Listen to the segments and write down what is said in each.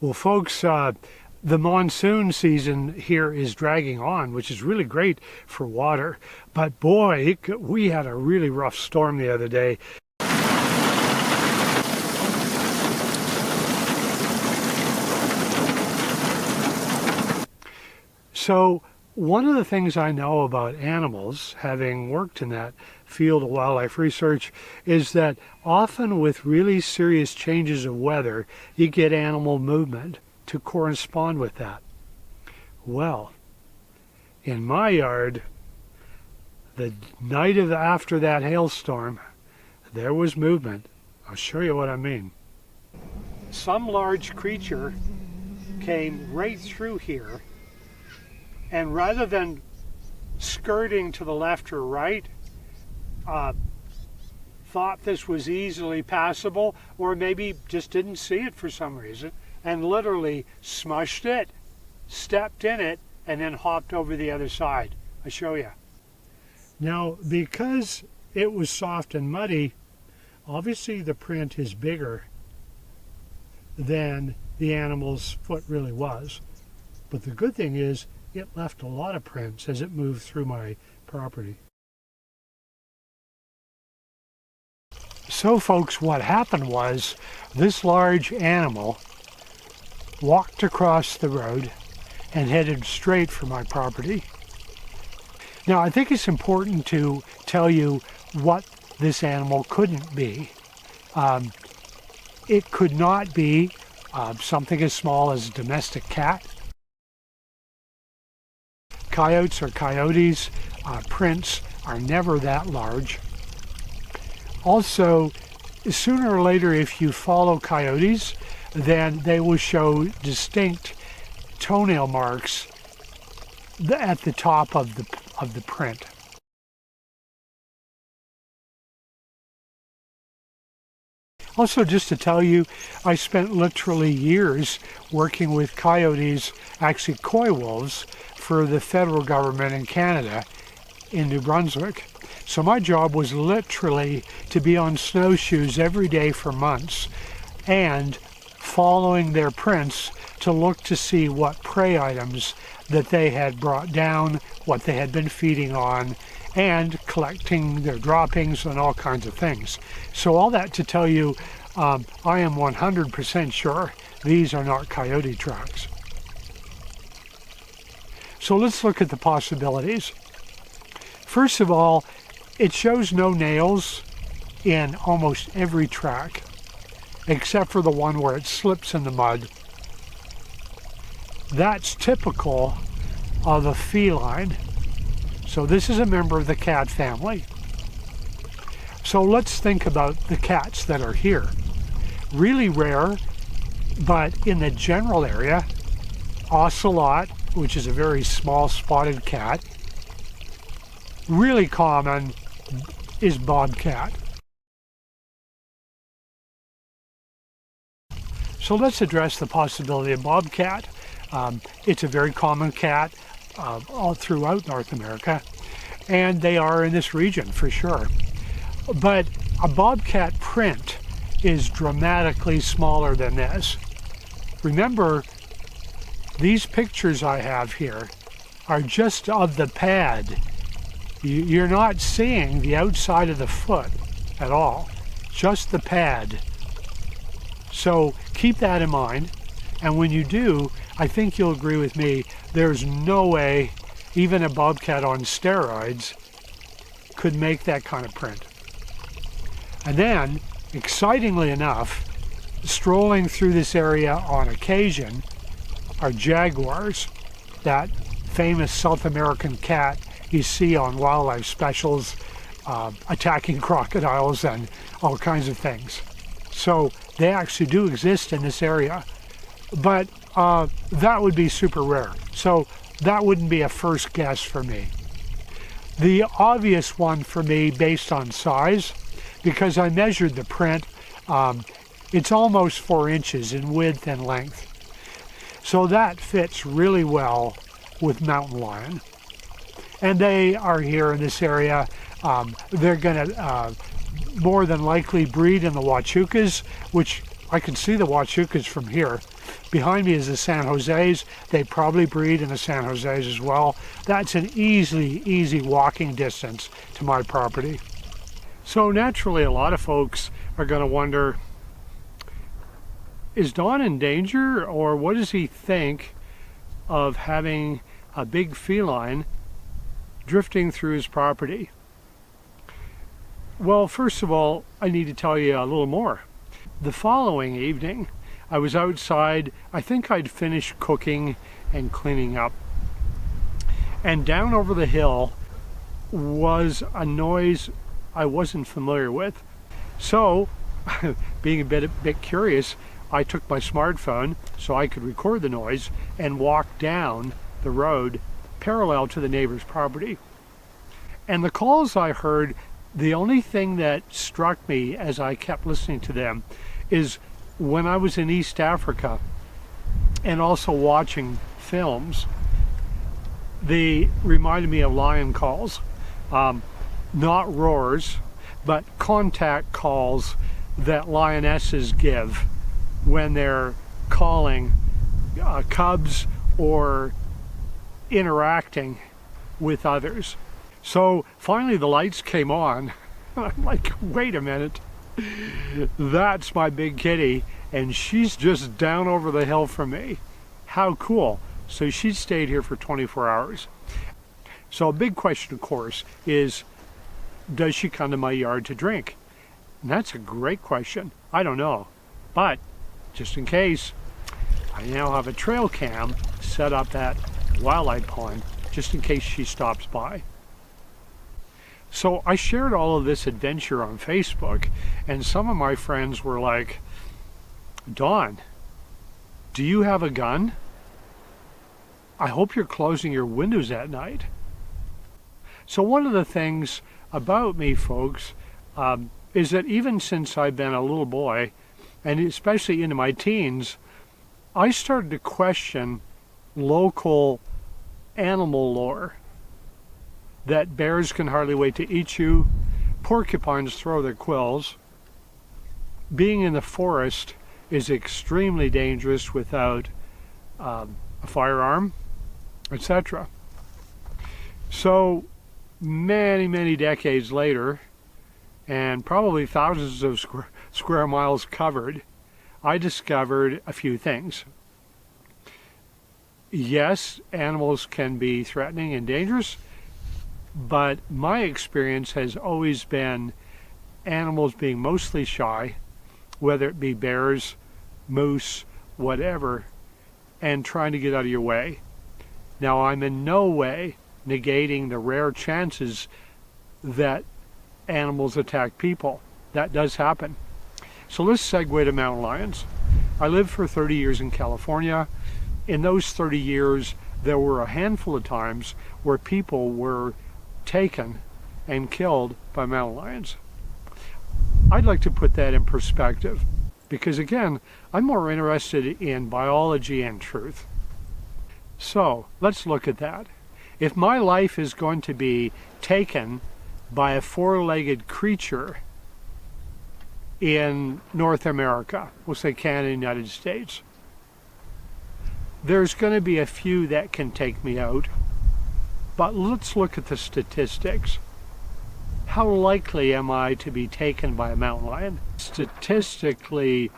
Well, folks, the monsoon season here is dragging on, which is really great for water. But boy, we had a really rough storm the other day. So one of the things I know about animals, having worked in that field of wildlife research, is that often with really serious changes of weather, you get animal movement to correspond with that. Well, in my yard, the night after that hailstorm, there was movement. I'll show you what I mean. Some large creature came right through here, and rather than skirting to the left or right, thought this was easily passable, or maybe just didn't see it for some reason, and literally smushed it, stepped in it, and then hopped over the other side. I'll show you. Now, because it was soft and muddy, obviously the print is bigger than the animal's foot really was. But the good thing is, it left a lot of prints as it moved through my property. So folks, what happened was this large animal walked across the road and headed straight for my property. Now, I think it's important to tell you what this animal couldn't be. It could not be something as small as a domestic cat. Coyotes or coyotes, prints are never that large. Also, sooner or later, if you follow coyotes, then they will show distinct toenail marks at the top of the print. Also, just to tell you, I spent literally years working with coyotes, actually coy wolves, for the federal government in Canada, in New Brunswick. So my job was literally to be on snowshoes every day for months and following their prints to look to see what prey items that they had brought down, what they had been feeding on, and collecting their droppings and all kinds of things. So all that to tell you, I am 100% sure these are not coyote tracks. So let's look at the possibilities. First of all, it shows no nails in almost every track, except for the one where it slips in the mud. That's typical of a feline. So this is a member of the cat family. So let's think about the cats that are here. Really rare, but in the general area, ocelot, which is a very small spotted cat. Really common is bobcat. So let's address the possibility of bobcat. It's a very common cat all throughout North America, and they are in this region for sure. But a bobcat print is dramatically smaller than this. Remember, these pictures I have here are just of the pad. You're not seeing the outside of the foot at all, just the pad. So keep that in mind, and when you do, I think you'll agree with me, there's no way even a bobcat on steroids could make that kind of print. And then, excitingly enough, strolling through this area on occasion are jaguars, that famous South American cat you see on wildlife specials, attacking crocodiles and all kinds of things. So they actually do exist in this area, but that would be super rare. So that wouldn't be a first guess for me. The obvious one for me based on size, because I measured the print, it's almost 4 inches in width and length. So that fits really well with mountain lion. And they are here in this area. They're going to more than likely breed in the Huachucas, which I can see the Huachucas from here. Behind me is the San Jose's. They probably breed in the San Jose's as well. That's an easy walking distance to my property. So naturally, a lot of folks are going to wonder, is Don in danger, or what does he think of having a big feline drifting through his property? Well, first of all, I need to tell you a little more. The following evening, I was outside. I think I'd finished cooking and cleaning up. And down over the hill was a noise I wasn't familiar with. So, being a bit curious, I took my smartphone so I could record the noise and walk down the road parallel to the neighbor's property. And the calls I heard, the only thing that struck me as I kept listening to them is when I was in East Africa and also watching films, they reminded me of lion calls. Not roars, but contact calls that lionesses give when they're calling cubs or interacting with others. So finally the lights came on. I'm like, wait a minute, that's my big kitty, and she's just down over the hill from me. How cool. So she stayed here for 24 hours. So a big question, of course, is, does she come to my yard to drink? And that's a great question. I don't know. But just in case, I now have a trail cam set up at Wildlife Pond, just in case she stops by. So I shared all of this adventure on Facebook, and some of my friends were like, Don, do you have a gun? I hope you're closing your windows at night. So one of the things about me, folks, is that even since I've been a little boy, and especially into my teens, I started to question local animal lore. That bears can hardly wait to eat you, porcupines throw their quills, being in the forest is extremely dangerous without a firearm, etc. So many decades later, and probably thousands of square miles covered, I discovered a few things. Yes, animals can be threatening and dangerous, but my experience has always been animals being mostly shy, whether it be bears, moose, whatever, and trying to get out of your way. Now, I'm in no way negating the rare chances that animals attack people. That does happen. So let's segue to mountain lions. I lived for 30 years in California. In those 30 years, there were a handful of times where people were taken and killed by mountain lions. I'd like to put that in perspective because, again, I'm more interested in biology and truth. So let's look at that. If my life is going to be taken by a four-legged creature in North America, we'll say Canada and United States, there's going to be a few that can take me out. But let's look at the statistics. How likely am I to be taken by a mountain lion? Statistically,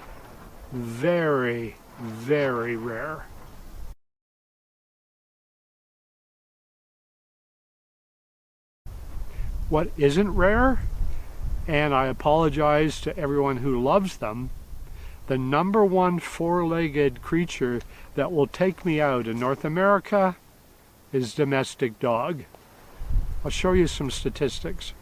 very rare. What isn't rare, and I apologize to everyone who loves them, the number one four-legged creature that will take me out in North America is domestic dog. I'll show you some statistics.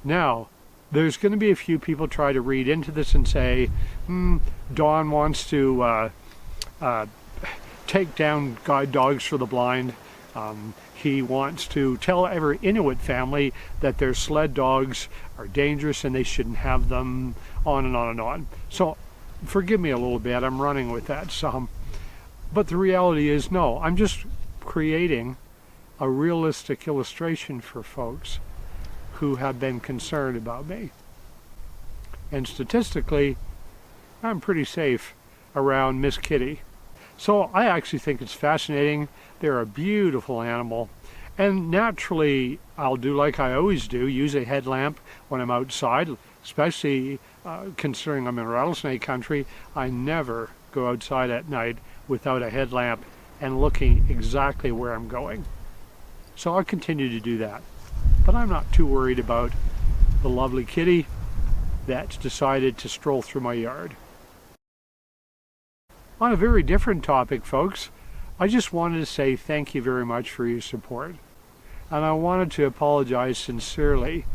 Now, there's going to be a few people try to read into this and say, Don wants to take down guide dogs for the blind. He wants to tell every Inuit family that their sled dogs are dangerous and they shouldn't have them, on and on and on. So Forgive me a little bit, I'm running with that some. But the reality is, no, I'm just creating a realistic illustration for folks who have been concerned about me. And statistically, I'm pretty safe around Miss Kitty. So I actually think it's fascinating. They're a beautiful animal. And naturally, I'll do like I always do, use a headlamp when I'm outside, especially considering I'm in rattlesnake country. I never go outside at night without a headlamp and looking exactly where I'm going. So I'll continue to do that. But I'm not too worried about the lovely kitty that's decided to stroll through my yard. On a very different topic, folks, I just wanted to say thank you very much for your support. And I wanted to apologize sincerely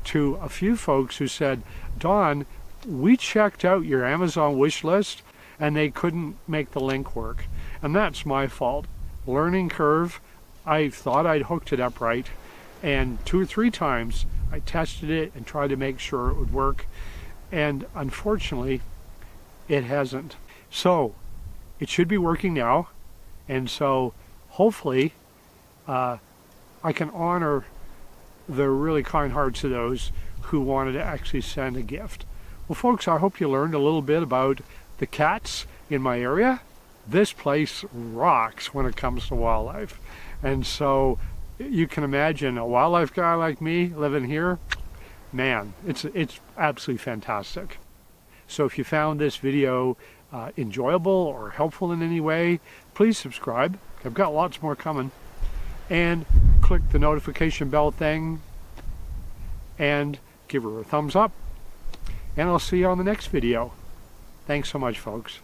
to a few folks who said, Don, we checked out your Amazon wish list and they couldn't make the link work. And that's my fault. Learning curve. I thought I'd hooked it up right. And 2 or 3 times I tested it and tried to make sure it would work. And unfortunately, it hasn't. So it should be working now. And so hopefully I can honor the really kind hearts of those who wanted to actually send a gift. Well, folks, I hope you learned a little bit about the cats in my area. This place rocks when it comes to wildlife. And so you can imagine a wildlife guy like me living here, man, it's absolutely fantastic. So if you found this video enjoyable or helpful in any way, please subscribe. I've got lots more coming. And click the notification bell thing and give her a thumbs up. And I'll see you on the next video. Thanks so much, folks.